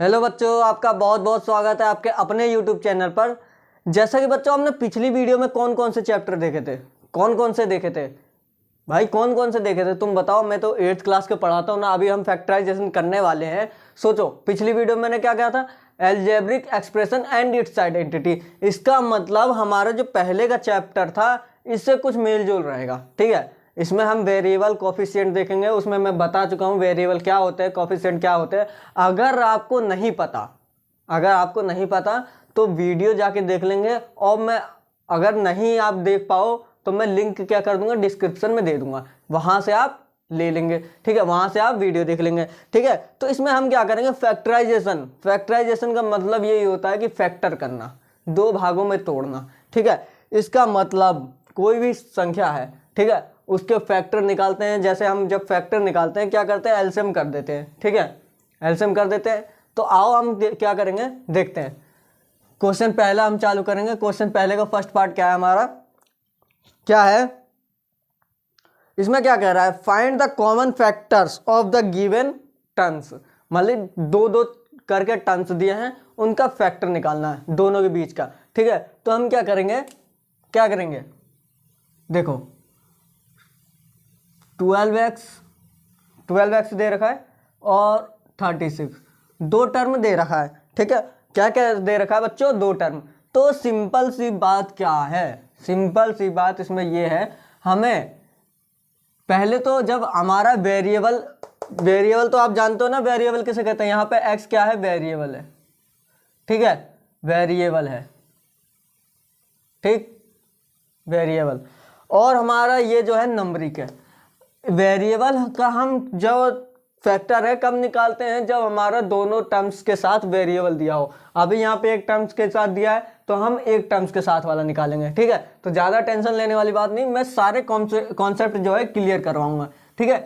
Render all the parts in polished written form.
Hello बच्चों, आपका बहुत बहुत स्वागत है आपके अपने YouTube चैनल पर। जैसा कि बच्चों, हमने पिछली वीडियो में कौन कौन से चैप्टर देखे थे, कौन कौन से देखे थे भाई, कौन कौन से देखे थे तुम बताओ। मैं तो 8th क्लास के पढ़ाता हूँ ना। अभी हम फैक्टराइजेशन करने वाले हैं। सोचो, पिछली वीडियो में मैंने क्या कहा था, algebraic expression and it's identity. इसका मतलब हमारा जो पहले का चैप्टर था इससे कुछ मेल जोल रहेगा। ठीक है, इसमें हम वेरिएबल कोफिशिएंट देखेंगे। उसमें मैं बता चुका हूँ वेरिएबल क्या होते हैं, कोफिशिएंट क्या होते हैं। अगर आपको नहीं पता तो वीडियो जाके देख लेंगे, और मैं अगर नहीं आप देख पाओ तो मैं लिंक क्या कर दूंगा, डिस्क्रिप्शन में दे दूंगा, वहां से आप ले लेंगे। ठीक है, वहां से आप वीडियो देख लेंगे। ठीक है, तो इसमें हम क्या करेंगे, फैक्टराइजेशन। फैक्टराइजेशन का मतलब यही होता है कि फैक्टर करना, दो भागों में तोड़ना। ठीक है, इसका मतलब कोई भी संख्या है, ठीक है, उसके फैक्टर निकालते हैं। जैसे हम जब फैक्टर निकालते हैं क्या करते हैं, एलसीएम कर देते हैं। ठीक है, एलसीएम कर देते हैं। तो आओ हम क्या करेंगे, देखते हैं। क्वेश्चन पहला हम चालू करेंगे। क्वेश्चन पहले का फर्स्ट पार्ट क्या है हमारा, क्या है इसमें, क्या कह रहा है, find the common factors of the given terms. मतलब दो दो करके टर्म्स दिए हैं, उनका फैक्टर निकालना है दोनों के बीच का। ठीक है, तो हम क्या करेंगे देखो, 12x दे रखा है और 36, दो टर्म दे रखा है। ठीक है, क्या क्या दे रखा है बच्चों, दो टर्म। तो सिंपल सी बात क्या है, सिंपल सी बात इसमें यह है, हमें पहले तो जब हमारा वेरिएबल तो आप जानते हो ना वेरिएबल किसे कहते हैं। यहाँ पे x क्या है, वेरिएबल है। ठीक है, वेरिएबल है, ठीक, वेरिएबल। और हमारा ये जो है नंबरिक है। वेरिएबल का हम जब फैक्टर है कब निकालते हैं, जब हमारा दोनों टर्म्स के साथ वेरिएबल दिया हो। अभी यहाँ पे एक टर्म्स के साथ दिया है तो हम एक टर्म्स के साथ वाला निकालेंगे। ठीक है, तो ज़्यादा टेंशन लेने वाली बात नहीं, मैं सारे कॉन्सेप्ट जो है क्लियर करवाऊंगा। ठीक है,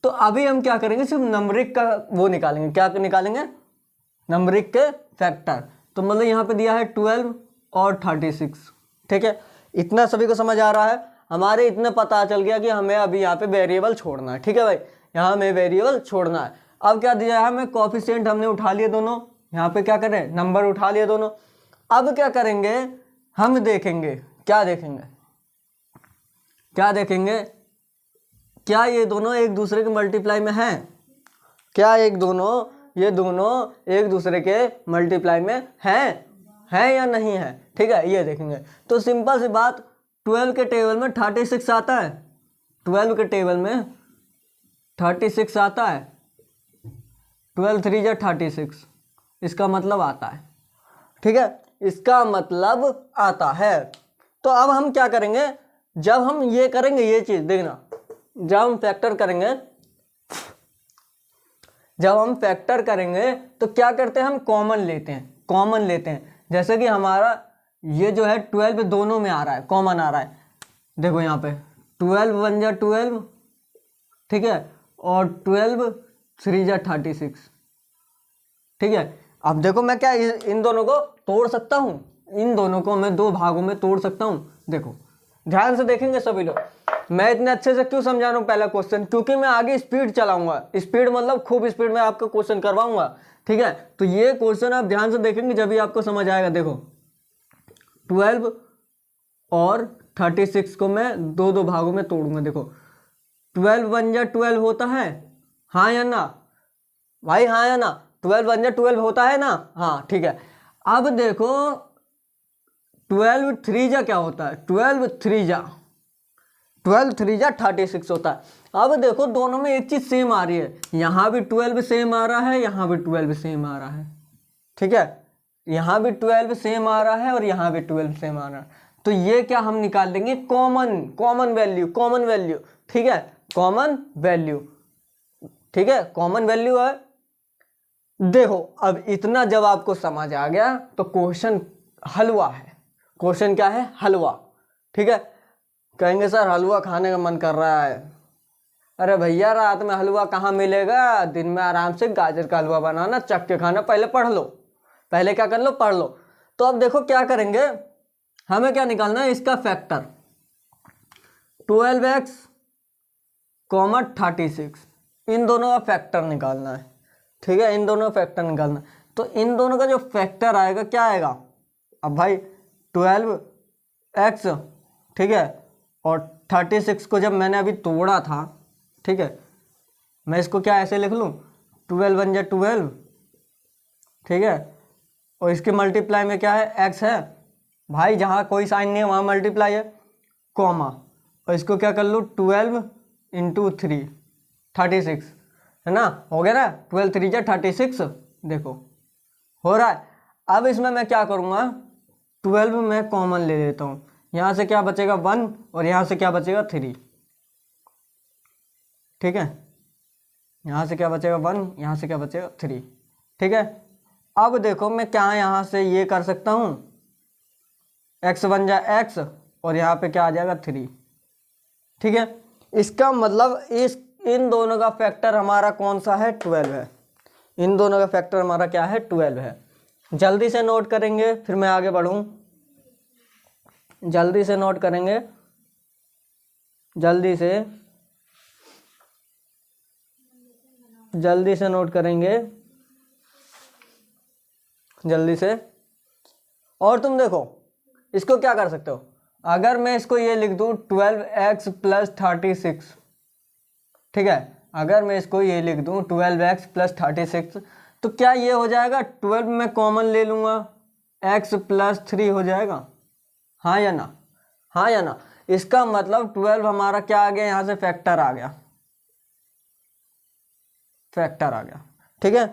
तो अभी हम क्या करेंगे, सिर्फ नंबरिक का वो निकालेंगे। क्या निकालेंगे, नंबरिक के फैक्टर। तो मतलब यहाँ पे दिया है 12 और 36। ठीक है, इतना सभी को समझ आ रहा है। हमारे इतने पता चल गया कि हमें अभी यहाँ पे वेरिएबल छोड़ना है। ठीक है भाई, यहाँ हमें वेरिएबल छोड़ना है। अब क्या दिया है हमें, कोफिशिएंट हमने उठा लिए दोनों, यहाँ पे क्या करें, नंबर उठा लिए दोनों। अब क्या करेंगे, हम देखेंगे, क्या देखेंगे, क्या ये दोनों एक दूसरे के मल्टीप्लाई में हैं, क्या ये दोनों एक दूसरे के मल्टीप्लाई में हैं या नहीं है। ठीक है, ये देखेंगे। तो सिंपल सी बात, 12 के टेबल में 36 आता है, 12 के टेबल में 36 आता है, 12 3 जा 36, इसका मतलब आता है। ठीक है, इसका मतलब आता है। तो अब हम क्या करेंगे, जब हम ये करेंगे, ये चीज देखना, जब हम फैक्टर करेंगे तो क्या करते हैं, हम कॉमन लेते हैं। जैसे कि हमारा ये जो है 12 दोनों में आ रहा है, कॉमन आ रहा है। देखो यहाँ पे 12 1 जा 12, ठीक है, और 12 3 जा 36। ठीक है, अब देखो मैं क्या इन दोनों को तोड़ सकता हूँ, इन दोनों को मैं दो भागों में तोड़ सकता हूँ। देखो ध्यान से देखेंगे सभी लोग। मैं इतने अच्छे से क्यों समझा रहा हूँ पहला क्वेश्चन, क्योंकि मैं आगे स्पीड चलाऊंगा। स्पीड मतलब खूब स्पीड में आपका क्वेश्चन करवाऊंगा। ठीक है, तो ये क्वेश्चन आप ध्यान से देखेंगे जब भी आपको समझ आएगा। देखो 12 और 36 को मैं दो दो भागों में तोड़ूंगा। देखो 12 1 जा 12 होता है, हाँ या ना भाई, हाँ या ना, 12 1 जा 12 होता है ना, हाँ ठीक है। अब देखो 12 3 जा क्या होता है, 12 3 जा 36 होता है। अब देखो दोनों में एक चीज सेम आ रही है, यहां भी 12 सेम आ रहा है, यहां भी 12 सेम आ रहा है। ठीक है, यहां भी 12 सेम आ रहा है और यहां भी 12 सेम आ रहा है। तो ये क्या हम निकाल लेंगे, कॉमन वैल्यू। ठीक है, कॉमन वैल्यू। ठीक है, कॉमन वैल्यू है। देखो अब इतना जब आपको समझ आ गया तो क्वेश्चन हलवा है। क्वेश्चन क्या है, हलवा। ठीक है, कहेंगे सर हलवा खाने का मन कर रहा है। अरे भैया रात में हलवा कहाँ मिलेगा, दिन में आराम से गाजर का हलवा बनाना, चख के खाना। पहले पढ़ लो, पहले क्या कर लो, पढ़ लो। तो अब देखो क्या करेंगे, हमें क्या निकालना है, इसका फैक्टर 12x, 36, इन दोनों का फैक्टर निकालना है। ठीक है, इन दोनों का फैक्टर निकालना है। तो इन दोनों का जो फैक्टर आएगा क्या आएगा, अब भाई 12x, ठीक है, और 36 को जब मैंने अभी तोड़ा था, ठीक है, मैं इसको क्या ऐसे लिख लूँ, 12 वन जा 12, ठीक है, और इसके मल्टीप्लाई में क्या है, x है भाई, जहाँ कोई साइन नहीं है वहाँ मल्टीप्लाई है, कॉमा, और इसको क्या कर लूँ, 12 इंटू 3, 36, है ना, हो गया ना, 12 3 जा 36, देखो हो रहा है। अब इसमें मैं क्या करूँगा, 12 में कॉमन ले लेता हूँ, यहाँ से क्या बचेगा 1 और यहाँ से क्या बचेगा 3, ठीक है, यहाँ से क्या बचेगा 1, यहाँ से क्या बचेगा 3, ठीक है। अब देखो मैं क्या यहाँ से ये कर सकता हूँ, x बन जाए x और यहाँ पे क्या आ जाएगा 3, ठीक है। इसका मतलब इन दोनों का फैक्टर हमारा कौन सा है, 12 है, इन दोनों का फैक्टर हमारा क्या है, 12 है। जल्दी से नोट करेंगे फिर मैं आगे बढ़ूँ, जल्दी से नोट करेंगे, जल्दी से नोट करेंगे, जल्दी से। और तुम देखो इसको क्या कर सकते हो, अगर मैं इसको ये लिख दूँ 12x प्लस 36, ठीक है, अगर मैं इसको ये लिख दूँ 12x प्लस 36, तो क्या ये हो जाएगा, 12 में कॉमन ले लूँगा, x प्लस 3 हो जाएगा, हाँ या ना, हाँ या ना। इसका मतलब 12 हमारा क्या आ गया, यहाँ से फैक्टर आ गया, फैक्टर आ गया, ठीक है।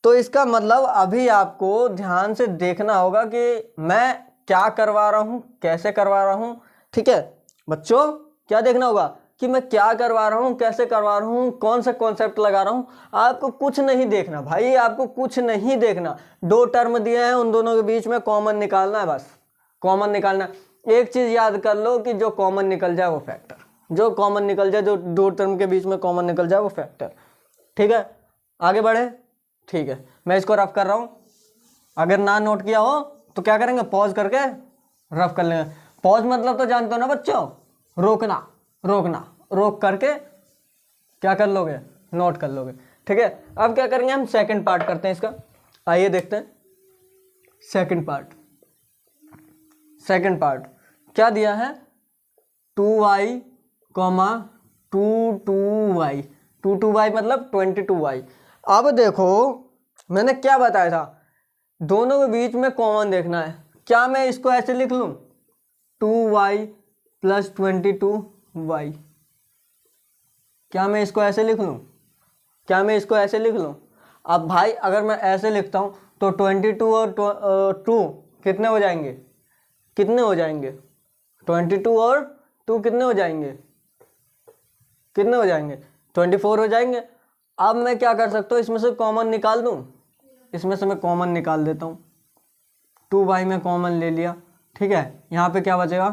तो इसका मतलब अभी आपको ध्यान से देखना होगा कि मैं क्या करवा रहा हूँ, कैसे करवा रहा हूँ, ठीक है बच्चों, क्या देखना होगा कि मैं क्या करवा रहा हूँ, कैसे करवा रहा हूँ, कौन सा कॉन्सेप्ट लगा रहा हूँ। आपको कुछ नहीं देखना भाई, आपको कुछ नहीं देखना, 2 टर्म दिए हैं उन दोनों के बीच में कॉमन निकालना है, बस कॉमन निकालना। एक चीज़ याद कर लो कि जो कॉमन निकल जाए वो फैक्टर, जो कॉमन निकल जाए, जो 2 टर्म के बीच में कॉमन निकल जाए वो फैक्टर, ठीक है। आगे बढ़े, ठीक है, मैं इसको रफ कर रहा हूँ, अगर ना नोट किया हो तो क्या करेंगे, पॉज करके रफ कर लेंगे। पॉज मतलब तो जानते हो ना बच्चों, रोकना, रोकना, रोक करके क्या कर लोगे, नोट कर लोगे, ठीक है। अब क्या करेंगे, हम सेकंड पार्ट करते हैं इसका, आइए देखते हैं सेकंड पार्ट। सेकंड पार्ट क्या दिया है, 2y, 2y, 2y मतलब 22y। अब देखो मैंने क्या बताया था, दोनों के बीच में कॉमन देखना है, क्या मैं इसको ऐसे लिख लूँ, 2y प्लस 22y, क्या मैं इसको ऐसे लिख लूँ, क्या मैं इसको ऐसे लिख लूँ। अब भाई अगर मैं ऐसे लिखता हूँ तो 22 और 2 कितने हो जाएंगे, कितने हो जाएंगे, 22 और 2 कितने हो जाएंगे, कितने हो जाएंगे, 24 हो जाएंगे। अब मैं क्या कर सकता हूँ, इसमें से कॉमन निकाल दूँ, इसमें से मैं कॉमन निकाल देता हूँ, 2y में कॉमन ले लिया, ठीक है, यहाँ पे क्या बचेगा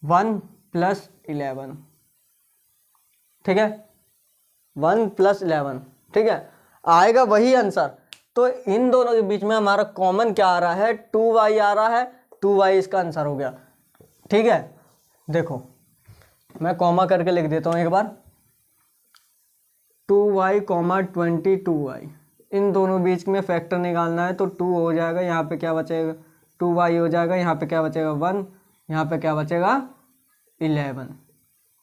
1 प्लस 11, ठीक है, 1 प्लस 11, ठीक है, आएगा वही आंसर। तो इन दोनों के बीच में हमारा कॉमन क्या आ रहा है, 2y आ रहा है, 2y इसका आंसर हो गया, ठीक है। देखो मैं कॉमा करके लिख देता हूँ एक बार, 2y, 22y, इन दोनों बीच में फैक्टर निकालना है तो 2 हो जाएगा, यहाँ पे क्या बचेगा 2y हो जाएगा, यहाँ पे क्या बचेगा 1, यहाँ पे क्या बचेगा 11,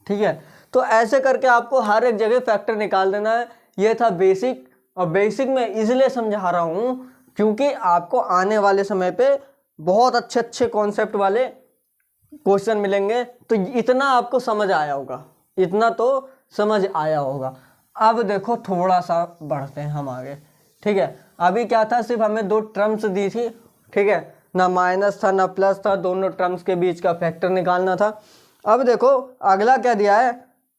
ठीक है। तो ऐसे करके आपको हर एक जगह फैक्टर निकाल देना है। ये था बेसिक, और बेसिक में इसलिए समझा रहा हूँ क्योंकि आपको आने वाले समय पे बहुत अच्छे अच्छे कॉन्सेप्ट वाले क्वेश्चन मिलेंगे, तो इतना आपको समझ आया होगा, इतना तो समझ आया होगा। अब देखो थोड़ा सा बढ़ते हैं हम आगे, ठीक है। अभी क्या था, सिर्फ हमें 2 टर्म्स दी थी, ठीक है, ना माइनस था ना प्लस था, दोनों टर्म्स के बीच का फैक्टर निकालना था। अब देखो अगला क्या दिया है,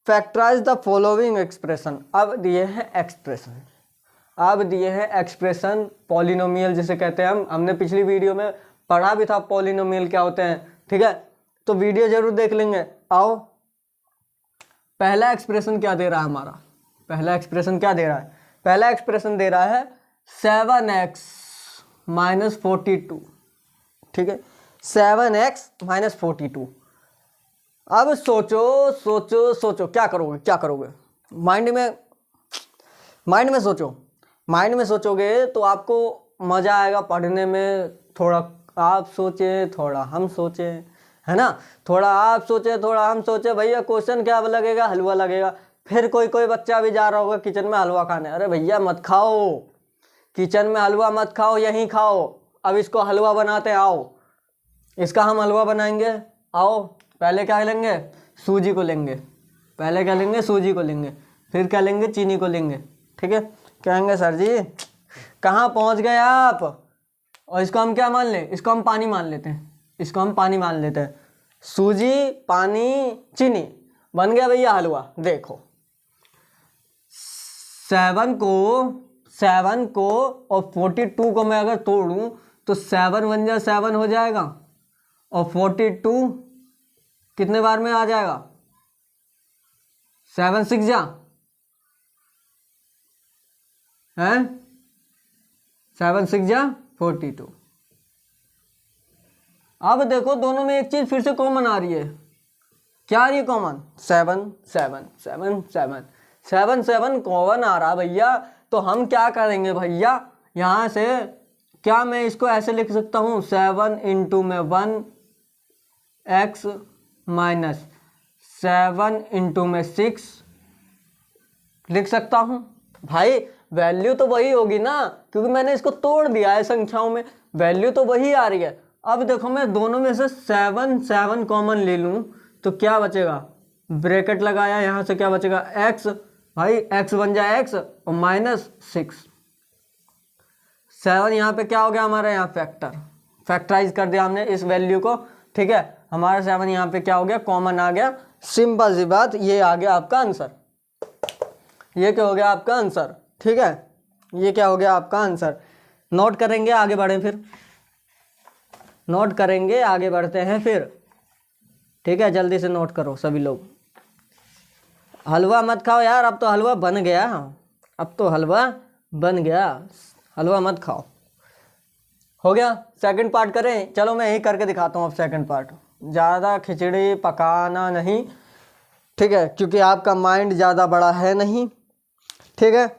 फैक्टराइज द फॉलोइंग एक्सप्रेशन। अब दिए हैं एक्सप्रेशन, अब दिए हैं एक्सप्रेशन पॉलिनोमियल जिसे कहते हैं हमने पिछली वीडियो में पढ़ा भी था पॉलिनोमियल क्या होते हैं, ठीक है, तो वीडियो जरूर देख लेंगे। आओ पहला एक्सप्रेशन क्या दे रहा है हमारा, पहला एक्सप्रेशन क्या दे रहा है, पहला एक्सप्रेशन दे रहा है 7x माइनस 42, ठीक है, 7x माइनस 42। अब सोचो सोचो सोचो क्या करोगे, क्या करोगे, माइंड में सोचो, माइंड में सोचोगे तो आपको मज़ा आएगा पढ़ने में। थोड़ा आप सोचें, थोड़ा हम सोचें, है ना। थोड़ा आप सोचें, थोड़ा हम सोचें। भैया क्वेश्चन क्या लगेगा? हलवा लगेगा। फिर कोई कोई बच्चा भी जा रहा होगा किचन में हलवा खाने, अरे भैया मत खाओ, किचन में हलवा मत खाओ, यहीं खाओ। अब इसको हलवा बनाते, आओ इसका हम हलवा बनाएंगे। आओ, पहले क्या लेंगे? सूजी को लेंगे। पहले क्या लेंगे? सूजी को लेंगे। फिर क्या लेंगे? चीनी को लेंगे। ठीक है। कहेंगे सर जी कहाँ पहुँच गए आप? और इसको हम क्या मान लें? इसको हम पानी मान लेते हैं। इसको हम पानी मान लेते हैं। सूजी, पानी, चीनी, बन गया भैया हलवा। देखो 7 को और 42 को मैं अगर तोड़ूं तो 7 1 जा 7 हो जाएगा, और 42 कितने बार में आ जाएगा? 7 6 जा है, 7 6 जा 42। अब देखो दोनों में एक चीज फिर से कॉमन आ रही है। क्या आ रही है कॉमन? 7 7 7 7 7 7 कॉमन आ रहा भैया। तो हम क्या करेंगे भैया, यहां से क्या मैं इसको ऐसे लिख सकता हूं? 7 इंटू में 1 x माइनस 7 इंटू में 6 लिख सकता हूं। भाई वैल्यू तो वही होगी ना, क्योंकि मैंने इसको तोड़ दिया है संख्याओं में, वैल्यू तो वही आ रही है। अब देखो मैं दोनों में से 7 7 कॉमन ले लूं तो क्या बचेगा? ब्रैकेट लगाया, यहां से क्या बचेगा? x। भाई x बन जाए x और माइनस 6। 7 यहाँ पे क्या हो गया हमारा? यहाँ फैक्टराइज कर दिया हमने इस वैल्यू को। ठीक है, हमारा 7 यहाँ पे क्या हो गया? कॉमन आ गया। सिंपल सी बात, ये आ गया आपका आंसर। ये क्या हो गया आपका आंसर? ठीक है, ये क्या हो गया आपका आंसर? नोट करेंगे, आगे बढ़ें फिर। नोट करेंगे, आगे बढ़ते हैं फिर। ठीक है, जल्दी से नोट करो सभी लोग। हलवा मत खाओ यार, अब तो हलवा बन गया। अब तो हलवा बन गया, हलवा मत खाओ। हो गया। सेकंड पार्ट करें? चलो मैं यही करके दिखाता हूँ अब सेकंड पार्ट। ज़्यादा खिचड़ी पकाना नहीं, ठीक है, क्योंकि आपका माइंड ज़्यादा बड़ा है नहीं। ठीक है,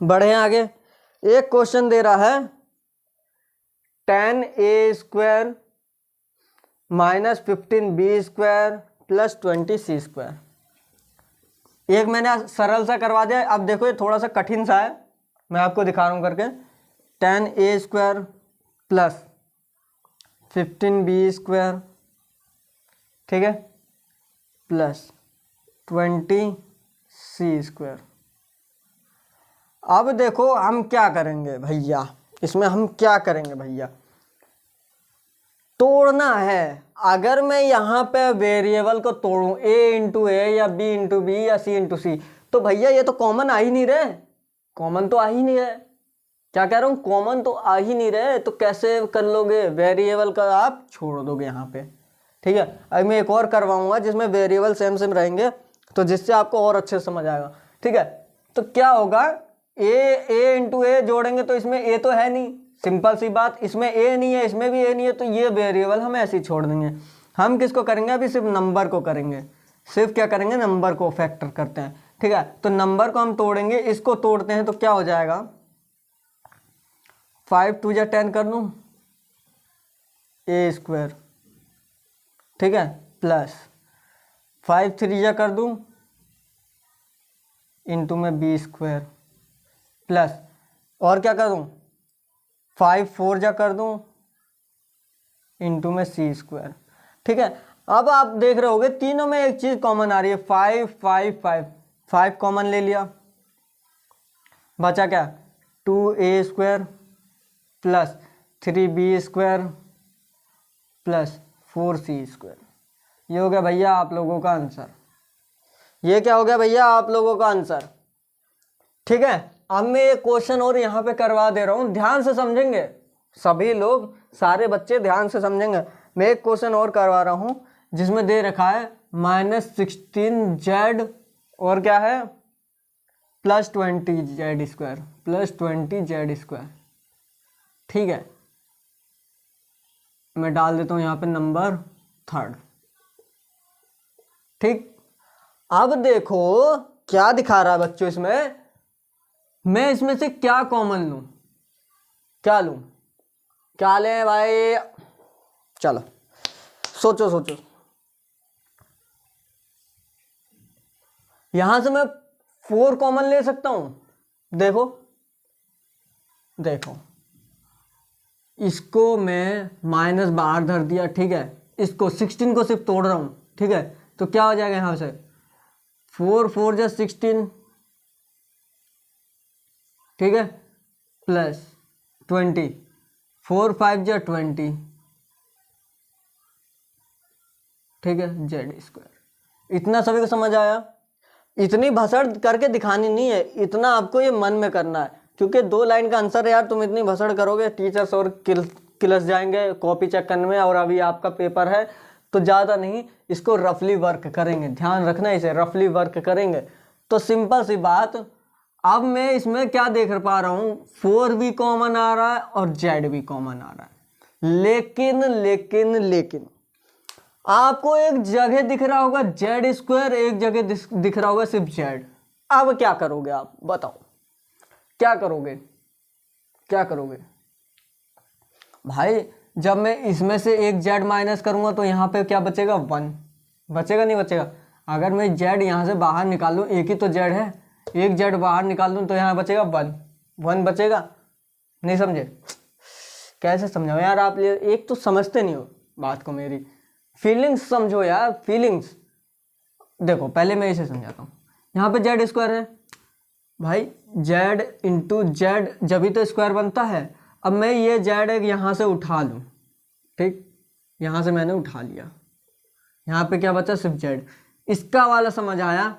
बढ़े आगे। एक क्वेश्चन दे रहा है 10a² minus 15b² plus 20c²। एक मैंने सरल सा करवा दिया। अब देखो ये थोड़ा सा कठिन सा है, मैं आपको दिखा रहा हूँ करके। 10a² प्लस 15b², ठीक है, प्लस 20c²। अब देखो हम क्या करेंगे भैया, इसमें हम क्या करेंगे भैया? तोड़ना है। अगर मैं यहाँ पे वेरिएबल को तोड़ूं a इंटू ए या b इंटू बी या c इंटू सी, तो भैया ये तो कॉमन आ ही नहीं रहे। कॉमन तो आ ही नहीं रहे। क्या कह रहा हूँ? कॉमन तो आ ही नहीं रहे। तो कैसे कर लोगे? वेरिएबल का आप छोड़ दोगे यहाँ पे। ठीक है, अब मैं एक और करवाऊंगा जिसमें वेरिएबल सेम सेम रहेंगे, तो जिससे आपको और अच्छे से समझ आएगा। ठीक है, तो क्या होगा? ए इंटू ए जोड़ेंगे तो इसमें ए तो है नहीं, सिंपल सी बात। इसमें ए नहीं है, इसमें भी ए नहीं है, तो ये वेरिएबल हम ऐसे ही छोड़ देंगे। हम किसको करेंगे? अभी सिर्फ नंबर को करेंगे। सिर्फ क्या करेंगे? नंबर को फैक्टर करते हैं। ठीक है, तो नंबर को हम तोड़ेंगे। इसको तोड़ते हैं तो क्या हो जाएगा? 5 2 जा 10 कर दूं, a², ठीक है, प्लस 5 3 जा कर दूं इंटू में b², प्लस और क्या कर दूं? 5 4 जा कर दूं इंटू में c²। ठीक है, अब आप देख रहे होगे तीनों में एक चीज कॉमन आ रही है। 5 5 5 5 कॉमन ले लिया, बचा क्या? 2a² plus 3b² plus 4c²। ये हो गया भैया आप लोगों का आंसर। ये क्या हो गया भैया? आप लोगों का आंसर। ठीक है, अब मैं एक क्वेश्चन और यहाँ पे करवा दे रहा हूँ, ध्यान से समझेंगे सभी लोग, सारे बच्चे ध्यान से समझेंगे। मैं एक क्वेश्चन और करवा रहा हूँ जिसमें दे रखा है -16z और क्या है? Plus 20z², plus 20z²। ठीक है, मैं डाल देता हूँ यहाँ पे नंबर 3। ठीक, अब देखो क्या दिखा रहा है बच्चों इसमें। मैं इसमें से क्या कॉमन लूं? क्या लूँ, क्या लें भाई, चलो सोचो सोचो। यहां से मैं 4 कॉमन ले सकता हूं, देखो देखो, इसको मैं माइनस बाहर धर दिया, ठीक है, इसको 16 को सिर्फ तोड़ रहा हूं, ठीक है, तो क्या हो जाएगा यहां से 4 4 जा 16, ठीक है, प्लस 20, 4 5 जा 20, ठीक है, जेड स्क्वायर। इतना सभी को समझ आया? इतनी भसड़ करके दिखानी नहीं है, इतना आपको ये मन में करना है, क्योंकि 2 लाइन का आंसर है यार, तुम इतनी भसड़ करोगे टीचर्स और किलस जाएंगे कॉपी चेक करने में, और अभी आपका पेपर है तो ज़्यादा नहीं, इसको रफली वर्क करेंगे, ध्यान रखना इसे, रफली वर्क करेंगे। तो सिंपल सी बात, अब मैं इसमें क्या देख पा रहा हूँ, 4 भी कॉमन आ रहा है और जेड भी कॉमन आ रहा है, लेकिन लेकिन लेकिन आपको एक जगह दिख रहा होगा जेड स्क्वायर, एक जगह दिख रहा होगा सिर्फ जेड। अब क्या करोगे आप बताओ, क्या करोगे, क्या करोगे भाई? जब मैं इसमें से एक जेड माइनस करूंगा तो यहाँ पे क्या बचेगा, 1 बचेगा, नहीं बचेगा? अगर मैं जेड यहाँ से बाहर निकाल लूँ, एक ही तो जेड है, एक जेड बाहर निकाल दूँ तो यहाँ बचेगा 1 बचेगा। नहीं समझे? कैसे समझाओ यार आप, एक तो समझते नहीं हो बात को, मेरी फीलिंग्स समझो यार, फीलिंग्स। देखो पहले मैं इसे समझाता हूँ, यहाँ पे जेड स्क्वायर है भाई, जेड इंटू जेड जब ही तो स्क्वायर बनता है। अब मैं ये जेड एक यहाँ से उठा लूँ, ठीक, यहाँ से मैंने उठा लिया, यहाँ पे क्या बचा, सिर्फ जेड। इसका वाला समझ आया,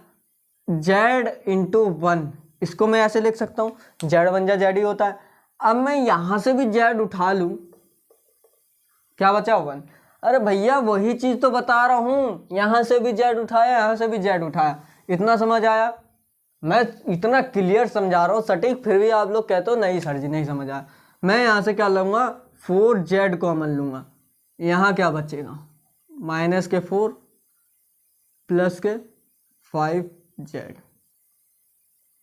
जेड इंटू 1, इसको मैं ऐसे लिख सकता हूँ, जेड 1 जा जेड ही होता है। अब मैं यहाँ से भी जेड उठा लूँ, क्या बचा, 1। अरे भैया वही चीज तो बता रहा हूँ, यहाँ से भी जेड उठाया, यहाँ से भी जेड उठाया, इतना समझ आया? मैं इतना क्लियर समझा रहा हूँ सटीक, फिर भी आप लोग कहते हो नहीं सर जी नहीं समझ आया। मैं यहाँ से क्या लूँगा, 4 जेड कॉमन लूँगा, यहाँ क्या बचेगा, माइनस के 4 प्लस के 5 जेड।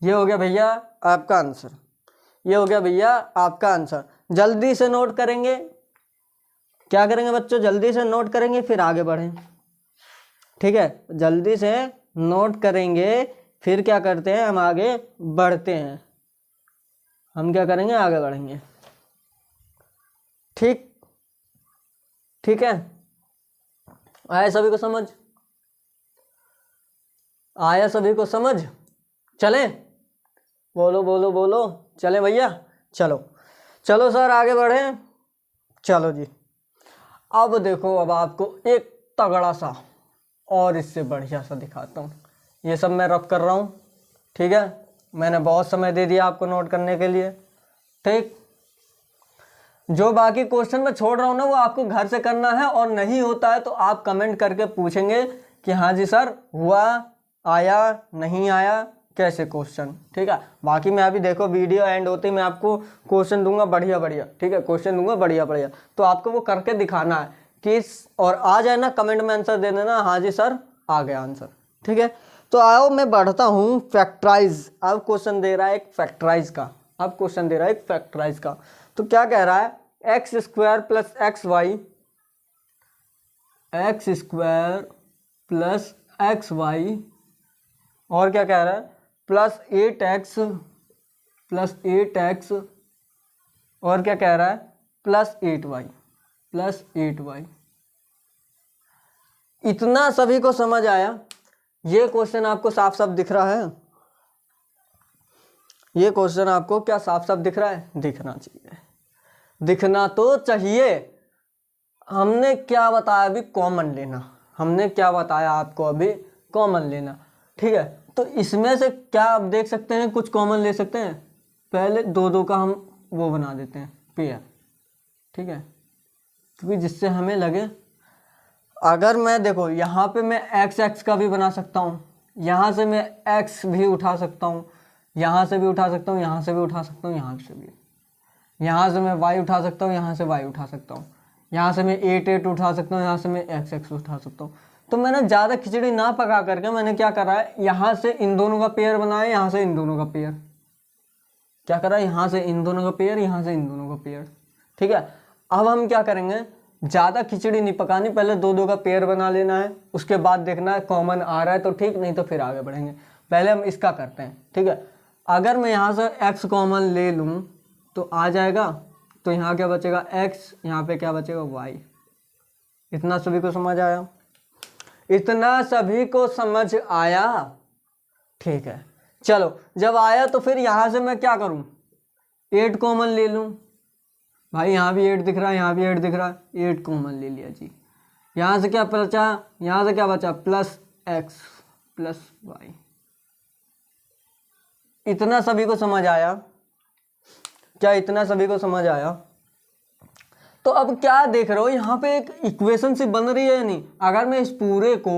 ये हो गया भैया आपका आंसर, ये हो गया भैया आपका आंसर। जल्दी से नोट करेंगे, क्या करेंगे बच्चों, जल्दी से नोट करेंगे फिर आगे बढ़ें, ठीक है, जल्दी से नोट करेंगे फिर क्या करते हैं, हम आगे बढ़ते हैं, हम क्या करेंगे, आगे बढ़ेंगे, ठीक, ठीक है। आया सभी को समझ, आया सभी को समझ? चलें, बोलो बोलो बोलो, चलें भैया, चलो चलो सर आगे बढ़ें, चलो जी। अब देखो, अब आपको एक तगड़ा सा और इससे बढ़िया सा दिखाता हूँ। ये सब मैं रफ कर रहा हूँ, ठीक है, मैंने बहुत समय दे दिया आपको नोट करने के लिए, ठीक। जो बाकी क्वेश्चन मैं छोड़ रहा हूँ ना, वो आपको घर से करना है, और नहीं होता है तो आप कमेंट करके पूछेंगे कि हाँ जी सर हुआ, आया, नहीं आया, कैसे क्वेश्चन, ठीक है। बाकी मैं अभी देखो वीडियो एंड होते ही मैं आपको क्वेश्चन दूंगा बढ़िया बढ़िया, ठीक है, क्वेश्चन दूंगा बढ़िया बढ़िया, तो आपको वो करके दिखाना है कि और आ जाए ना, कमेंट में आंसर दे देना हाँ जी सर आ गया आंसर, ठीक है। तो आओ मैं बढ़ता हूँ फैक्टराइज। अब क्वेश्चन दे रहा है एक फैक्टराइज का, अब क्वेश्चन दे रहा है एक फैक्टराइज का। तो क्या कह रहा है, X square plus X Y, X square plus X Y, और क्या कह रहा है, प्लस 8x प्लस 8x, और क्या कह रहा है, प्लस 8y प्लस 8y। इतना सभी को समझ आया? ये क्वेश्चन आपको साफ साफ दिख रहा है? ये क्वेश्चन आपको क्या साफ साफ दिख रहा है? दिखना चाहिए, दिखना तो चाहिए। हमने क्या बताया अभी, कॉमन लेना, हमने क्या बताया आपको अभी, कॉमन लेना, ठीक है। तो इसमें से क्या आप देख सकते हैं, कुछ कॉमन ले सकते हैं। पहले 2 2 का हम वो बना देते हैं पेयर, ठीक है, क्योंकि जिससे हमें लगे, अगर मैं देखो यहाँ पे मैं एक्स एक्स का भी बना सकता हूँ, यहाँ से मैं एक्स भी उठा सकता हूँ, यहाँ से भी उठा सकता हूँ, यहाँ से भी उठा सकता हूँ, यहाँ से भी, यहाँ से मैं वाई उठा सकता हूँ, यहाँ से वाई उठा सकता हूँ, यहाँ से मैं 8 8 उठा सकता हूँ, यहाँ से मैं एक्स एक्स उठा सकता हूँ। तो मैंने ज़्यादा खिचड़ी ना पका करके मैंने क्या करा है, यहाँ से इन दोनों का पेयर बनाया, यहाँ से इन दोनों का पेयर, क्या करा, यहाँ से इन दोनों का पेयर, यहाँ से इन दोनों का पेयर। ठीक है, अब हम क्या करेंगे, ज़्यादा खिचड़ी नहीं पकानी, पहले दो दो का पेयर बना लेना है, उसके बाद देखना है कॉमन आ रहा है तो ठीक, नहीं तो फिर आगे बढ़ेंगे। पहले हम इसका करते हैं। ठीक है, अगर मैं यहाँ से x कॉमन ले लूँ तो आ जाएगा, तो यहाँ क्या बचेगा x, यहाँ पे क्या बचेगा y। इतना सभी को समझ आया? इतना सभी को समझ आया? ठीक है, चलो जब आया तो फिर यहाँ से मैं क्या करूँ, 8 कॉमन ले लूँ। भाई यहाँ भी 8 दिख रहा है, यहाँ भी 8 दिख रहा है, 8 कॉमन ले लिया जी। यहाँ से क्या बचा, यहाँ से क्या बचा, प्लस x प्लस वाई। इतना सभी को समझ आया? क्या इतना सभी को समझ आया? तो अब क्या देख रहे हो, यहाँ पे एक इक्वेशन सी बन रही है या नहीं? अगर मैं इस पूरे को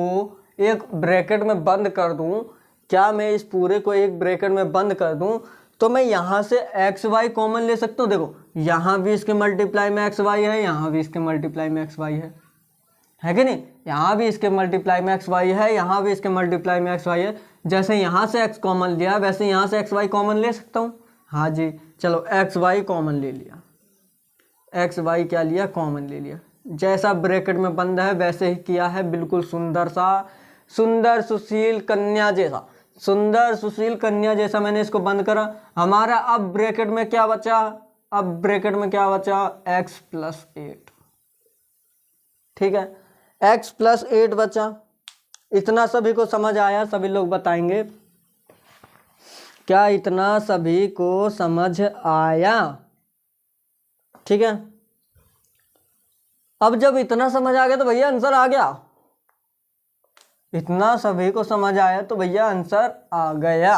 एक ब्रैकेट में बंद कर दूं, क्या मैं इस पूरे को एक ब्रैकेट में बंद कर दूं तो मैं यहाँ से एक्स वाई कॉमन ले सकता हूँ। देखो यहाँ भी इसके मल्टीप्लाई में एक्स वाई है, यहाँ भी इसके मल्टीप्लाई में एक्स वाई है कि नहीं? यहाँ भी इसके मल्टीप्लाई में एक्स वाई है, यहाँ भी इसके मल्टीप्लाई में एक्स वाई है। जैसे यहाँ से एक्स कॉमन लिया वैसे यहाँ से एक्स वाई कॉमन ले सकता हूँ। हाँ जी, चलो एक्स वाई कॉमन ले लिया, एक्स वाई क्या लिया, कॉमन ले लिया। जैसा ब्रैकेट में बंद है वैसे ही किया है, बिल्कुल सुंदर सा, सुंदर सुशील कन्या जैसा, सुंदर सुशील कन्या जैसा मैंने इसको बंद करा। हमारा अब ब्रैकेट में क्या बचा, अब ब्रैकेट में क्या बचा, x प्लस 8। ठीक है, x प्लस 8 बचा। इतना सभी को समझ आया? सभी लोग बताएंगे क्या इतना सभी को समझ आया? ठीक है, अब जब इतना समझ आ गया तो भैया आंसर आ गया। इतना सभी को समझ आया तो भैया आंसर आ गया,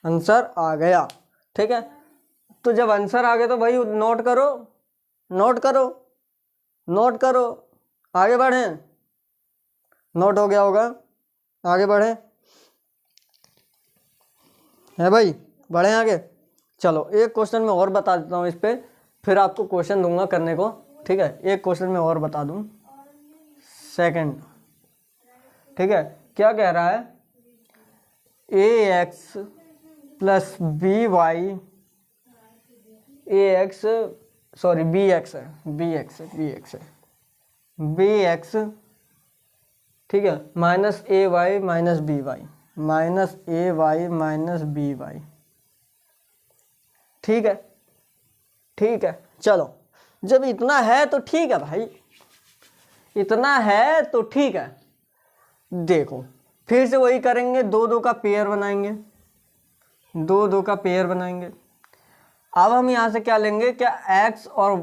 आंसर आ गया। ठीक है, तो जब आंसर आ गया तो भाई नोट करो, नोट करो, नोट करो, आगे बढ़े। नोट हो गया होगा, आगे बढ़े है भाई, बढ़े आगे। चलो एक क्वेश्चन में और बता देता हूँ इस पे, फिर आपको क्वेश्चन दूंगा करने को। ठीक है, एक क्वेश्चन में और बता दूं, सेकंड। ठीक है, क्या कह रहा है, A X plus B Y, A X sorry B X है, बी एक्स है, बी एक्स है, बी एक्स, ठीक है, minus A Y minus B Y, minus A Y minus B Y. ठीक है, ठीक है, चलो जब इतना है तो ठीक है भाई, इतना है तो ठीक है। देखो फिर से वही करेंगे, दो दो का पेयर बनाएंगे, दो दो का पेयर बनाएंगे। अब हम यहाँ से क्या लेंगे, क्या x और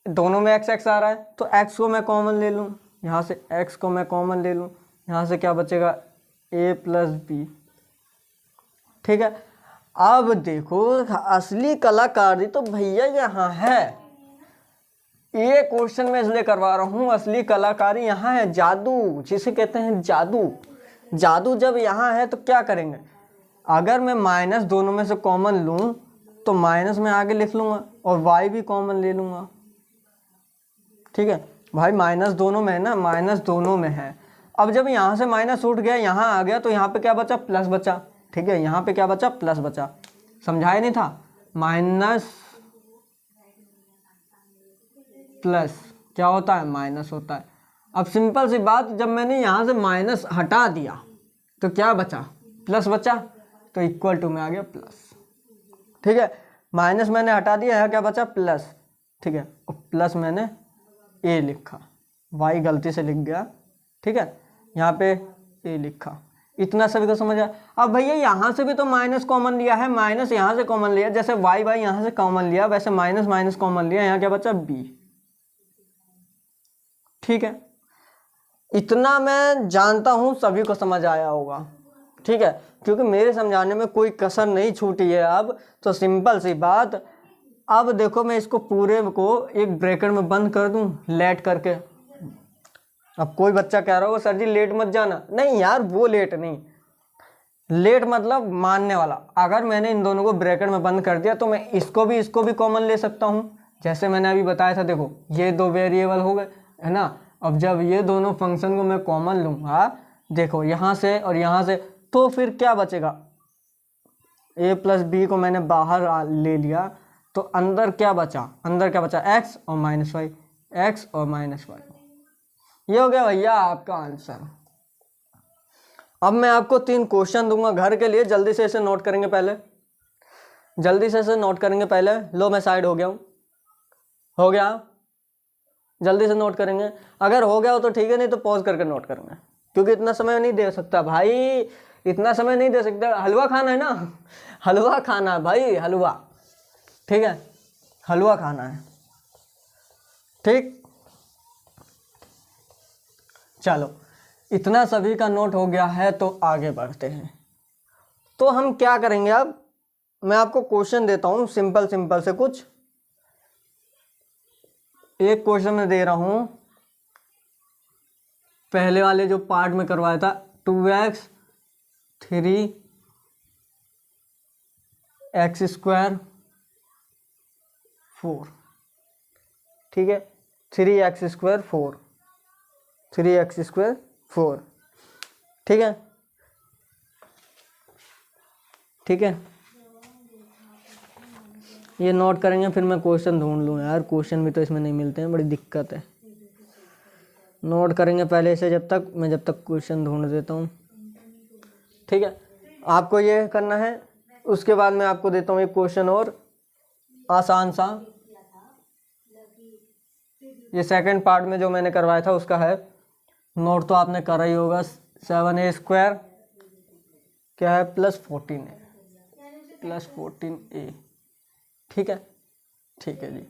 दोनों में x x आ रहा है तो x को मैं कॉमन ले लूँ, यहाँ से x को मैं कॉमन ले लूँ, यहाँ से क्या बचेगा a प्लस बी। ठीक है, अब देखो असली कलाकारी तो भैया यहाँ है। ये क्वेश्चन मैं इसलिए करवा रहा हूँ, असली कलाकारी यहाँ है, जादू जिसे कहते हैं जादू। जादू जब यहाँ है तो क्या करेंगे, अगर मैं माइनस दोनों में से कॉमन लूँ तो माइनस में आगे लिख लूँगा और y भी कॉमन ले लूँगा। ठीक है भाई, माइनस दोनों में है ना, माइनस दोनों में है। अब जब यहाँ से माइनस उठ गया यहाँ आ गया तो यहाँ पे क्या बचा, प्लस बचा। ठीक है, यहाँ पे क्या बचा, प्लस बचा। समझाया नहीं था, माइनस प्लस क्या होता है, माइनस होता है। अब सिंपल सी बात, जब मैंने यहाँ से माइनस हटा दिया तो क्या बचा, प्लस बचा, तो इक्वल टू में आ गया प्लस। ठीक है, माइनस मैंने हटा दिया, यहाँ क्या बचा, प्लस। ठीक है, और प्लस मैंने ए लिखा, वाई गलती से लिख गया। ठीक है, यहाँ पे ए लिखा। इतना सभी को समझ आया? अब भैया यहाँ से भी तो माइनस कॉमन लिया है, माइनस यहाँ से कॉमन लिया, जैसे वाई वाई यहाँ से कॉमन लिया वैसे माइनस माइनस कॉमन लिया, यहाँ क्या बचा, बी। ठीक है, इतना मैं जानता हूँ सभी को समझ आया होगा। ठीक है, क्योंकि मेरे समझाने में कोई कसर नहीं छूटी है। अब तो सिंपल सी बात, अब देखो मैं इसको पूरे को एक ब्रैकेट में बंद कर दूं लेट करके। अब कोई बच्चा कह रहा होगा सर जी लेट मत जाना, नहीं यार वो लेट नहीं, लेट मतलब मानने वाला। अगर मैंने इन दोनों को ब्रैकेट में बंद कर दिया तो मैं इसको भी कॉमन ले सकता हूँ, जैसे मैंने अभी बताया था। देखो ये दो वेरिएबल हो गए है ना। अब जब ये दोनों फंक्शन को मैं कॉमन लूँगा, देखो यहाँ से और यहाँ से, तो फिर क्या बचेगा, ए प्लस बी को मैंने बाहर ले लिया, तो अंदर क्या बचा, एक्स और माइनस वाई, एक्स और माइनस वाई। ये हो गया भैया आपका आंसर। अब मैं आपको 3 क्वेश्चन दूंगा घर के लिए, जल्दी से इसे नोट करेंगे पहले, लो मैं साइड हो गया हूँ, हो गया, जल्दी से नोट करेंगे। अगर हो गया हो तो ठीक है, नहीं तो पॉज करके नोट करेंगे, क्योंकि इतना समय नहीं दे सकता भाई, इतना समय नहीं दे सकता। हलवा खाना है ना, हलवा खाना है भाई, हलवा, ठीक है, हलवा खाना है, ठीक। चलो इतना सभी का नोट हो गया है, तो आगे बढ़ते हैं। तो हम क्या करेंगे, अब मैं आपको क्वेश्चन देता हूं सिंपल से कुछ। एक क्वेश्चन मैं दे रहा हूं, पहले वाले जो पार्ट में करवाया था, 2x 3x² 4, ठीक है, 3x² 4, 3x² 4, ठीक है, ये नोट करेंगे, फिर मैं क्वेश्चन ढूंढ लूँ यार, क्वेश्चन भी तो इसमें नहीं मिलते हैं, बड़ी दिक्कत है। नोट करेंगे पहले से, जब तक क्वेश्चन ढूंढ देता हूँ, ठीक है। आपको ये करना है, उसके बाद मैं आपको देता हूँ एक क्वेश्चन और आसान सा। ये सेकंड पार्ट में जो मैंने करवाया था उसका है, नोट तो आपने करा ही होगा। 7a² क्या है, +14a, +14a, ठीक है जी।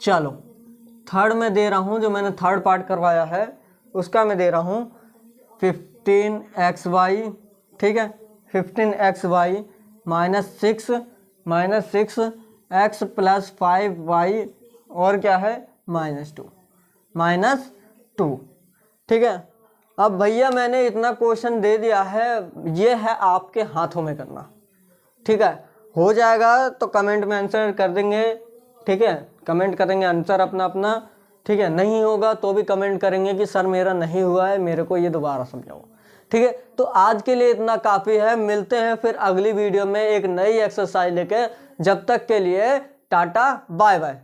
चलो थर्ड में दे रहा हूँ, जो मैंने थर्ड पार्ट करवाया है उसका मैं दे रहा हूँ 15xy, ठीक है, 15xy -6 x + 5y और क्या है -2, ठीक है। अब भैया मैंने इतना क्वेश्चन दे दिया है, ये है आपके हाथों में करना, ठीक है। हो जाएगा तो कमेंट में आंसर कर देंगे, ठीक है, कमेंट करेंगे आंसर अपना, ठीक है। नहीं होगा तो भी कमेंट करेंगे कि सर मेरा नहीं हुआ है, मेरे को ये दोबारा समझाओ, ठीक है। तो आज के लिए इतना काफ़ी है, मिलते हैं फिर अगली वीडियो में एक नई एक्सरसाइज लेके। जब तक के लिए टाटा बाय बाय।